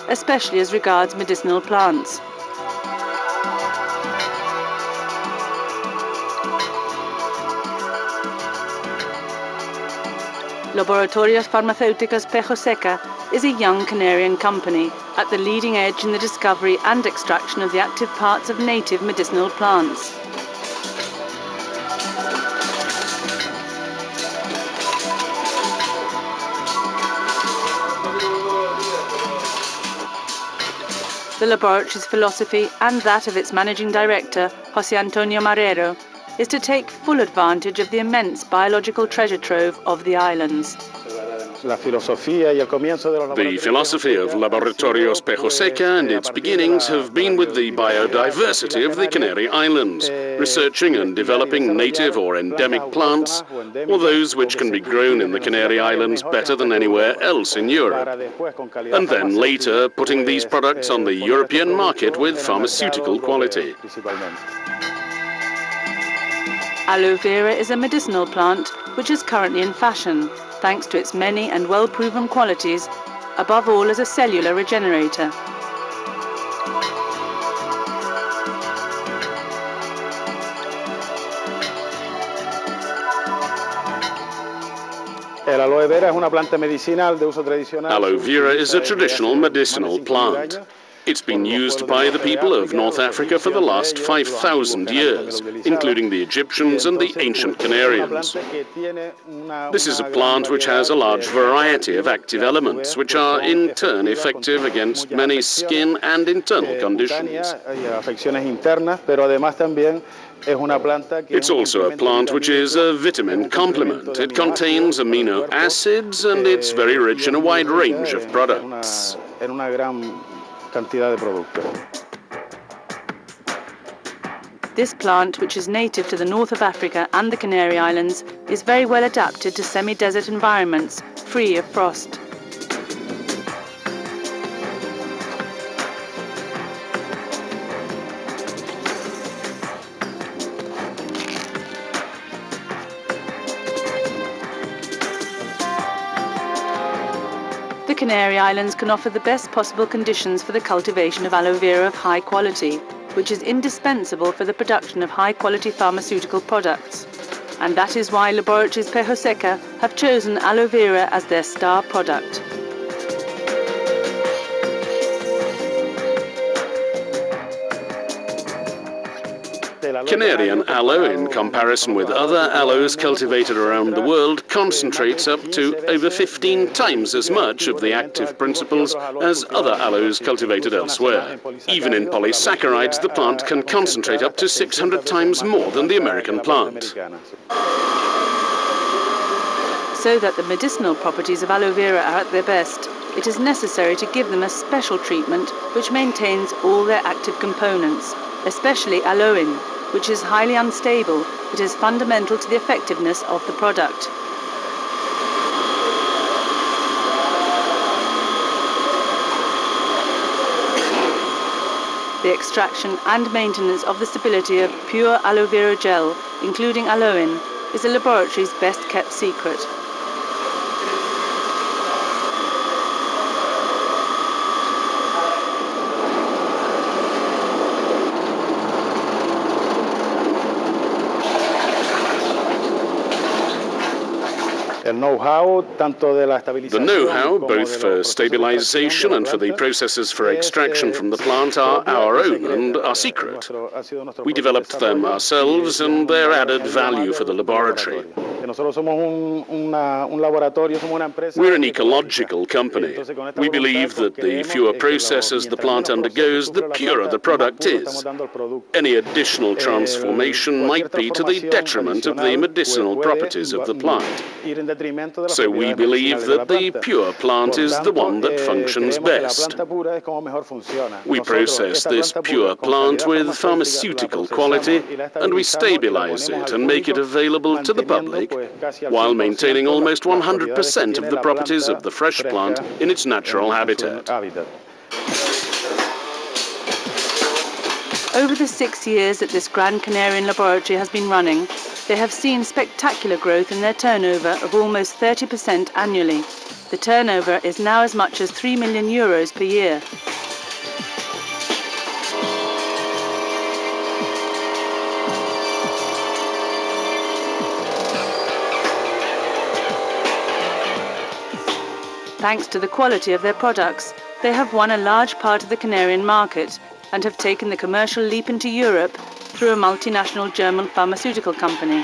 especially as regards medicinal plants. Laboratorios Farmacéuticos Pejoseca is a young Canarian company at the leading edge in the discovery and extraction of the active parts of native medicinal plants. The laboratory's philosophy and that of its managing director, José Antonio Marrero, is to take full advantage of the immense biological treasure trove of the islands. The philosophy of Laboratorios Pejoseca and its beginnings have been with the biodiversity of the Canary Islands, researching and developing native or endemic plants, or those which can be grown in the Canary Islands better than anywhere else in Europe, and then later putting these products on the European market with pharmaceutical quality. Aloe vera is a medicinal plant which is currently in fashion, thanks to its many and well-proven qualities, above all as a cellular regenerator. Aloe vera is a traditional medicinal plant. It's been used by the people of North Africa for the last 5,000 years, including the Egyptians and the ancient Canarians. This is a plant which has a large variety of active elements, which are in turn effective against many skin and internal conditions. It's also a plant which is a vitamin complement. It contains amino acids and it's very rich in a wide range of products. This plant, which is native to the north of Africa and the Canary Islands, is very well adapted to semi-desert environments, free of frost. The Canary Islands can offer the best possible conditions for the cultivation of aloe vera of high quality, which is indispensable for the production of high-quality pharmaceutical products. And that is why Laboratorios Pejoseca have chosen aloe vera as their star product. Canarian aloe, in comparison with other aloes cultivated around the world, concentrates up to over 15 times as much of the active principles as other aloes cultivated elsewhere. Even in polysaccharides, the plant can concentrate up to 600 times more than the American plant. So that the medicinal properties of aloe vera are at their best, it is necessary to give them a special treatment which maintains all their active components, especially aloin, which is highly unstable but is fundamental to the effectiveness of the product. The extraction and maintenance of the stability of pure aloe vera gel, including aloin, is the laboratory's best kept secret. The know-how, both for stabilization and for the processes for extraction from the plant, are our own and our secret. We developed them ourselves and their added value for the laboratory. We're an ecological company. We believe that the fewer processes the plant undergoes, the purer the product is. Any additional transformation might be to the detriment of the medicinal properties of the plant. So we believe that the pure plant is the one that functions best. We process this pure plant with pharmaceutical quality and we stabilize it and make it available to the public while maintaining almost 100% of the properties of the fresh plant in its natural habitat. Over the 6 years that this Grand Canarian laboratory has been running, they have seen spectacular growth in their turnover of almost 30% annually. The turnover is now as much as €3 million per year. Thanks to the quality of their products, they have won a large part of the Canarian market and have taken the commercial leap into Europe through a multinational German pharmaceutical company.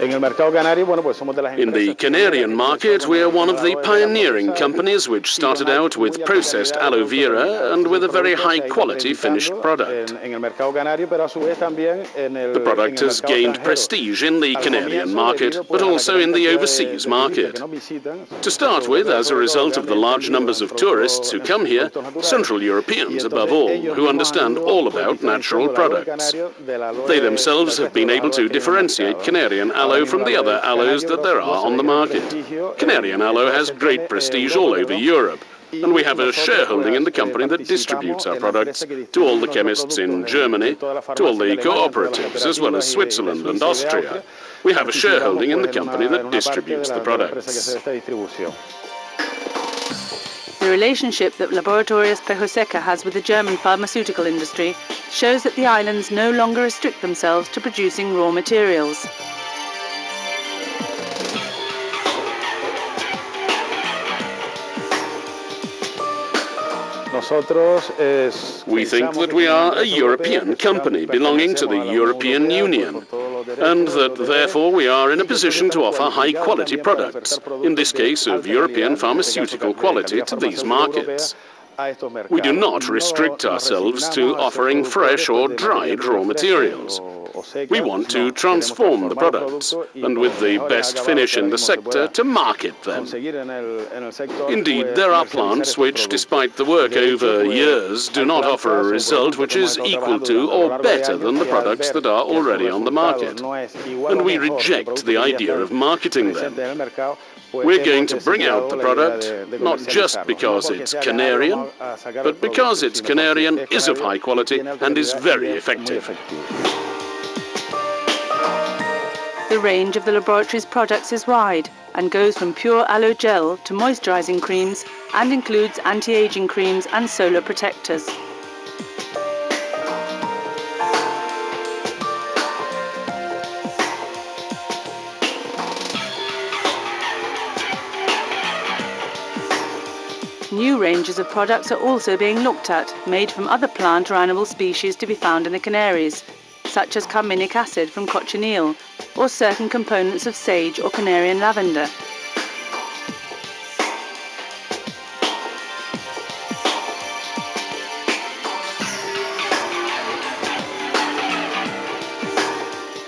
In the Canarian market, we are one of the pioneering companies which started out with processed aloe vera and with a very high-quality finished product. The product has gained prestige in the Canarian market, but also in the overseas market. To start with, as a result of the large numbers of tourists who come here, Central Europeans above all, who understand all about natural products. They themselves have been able to differentiate Canarian aloe from the other aloes that there are on the market. Canarian aloe has great prestige all over Europe, and we have a shareholding in the company that distributes our products to all the chemists in Germany, to all the cooperatives, as well as Switzerland and Austria. We have a shareholding in the company that distributes the products. The relationship that Aloveria Pejoseca has with the German pharmaceutical industry shows that the islands no longer restrict themselves to producing raw materials. We think that we are a European company belonging to the European Union, and that therefore we are in a position to offer high-quality products, in this case of European pharmaceutical quality, to these markets. We do not restrict ourselves to offering fresh or dried raw materials. We want to transform the products, and with the best finish in the sector, to market them. Indeed, there are plants which, despite the work over years, do not offer a result which is equal to or better than the products that are already on the market, and we reject the idea of marketing them. We're going to bring out the product, not just because it's Canarian, but because it's Canarian, is of high quality, and is very effective. The range of the laboratory's products is wide and goes from pure aloe gel to moisturizing creams and includes anti-aging creams and solar protectors. New ranges of products are also being looked at, made from other plant or animal species to be found in the Canaries, such as carminic acid from cochineal, or certain components of sage or Canarian lavender.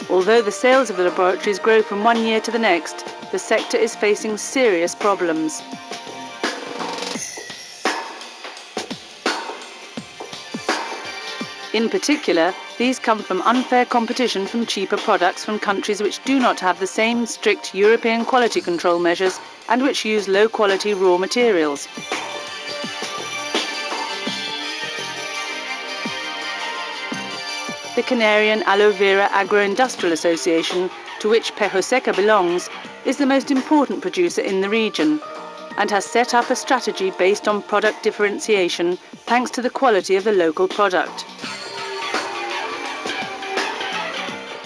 Although the sales of the laboratories grow from one year to the next, the sector is facing serious problems. In particular, these come from unfair competition from cheaper products from countries which do not have the same strict European quality control measures and which use low-quality raw materials. The Canarian Aloe Vera Agro-Industrial Association, to which Pejoseca belongs, is the most important producer in the region and has set up a strategy based on product differentiation thanks to the quality of the local product.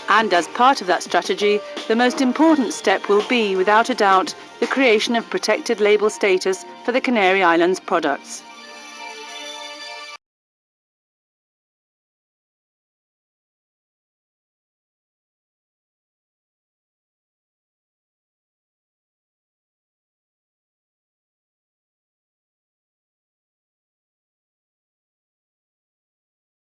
And as part of that strategy, the most important step will be, without a doubt, the creation of protected label status for the Canary Islands products.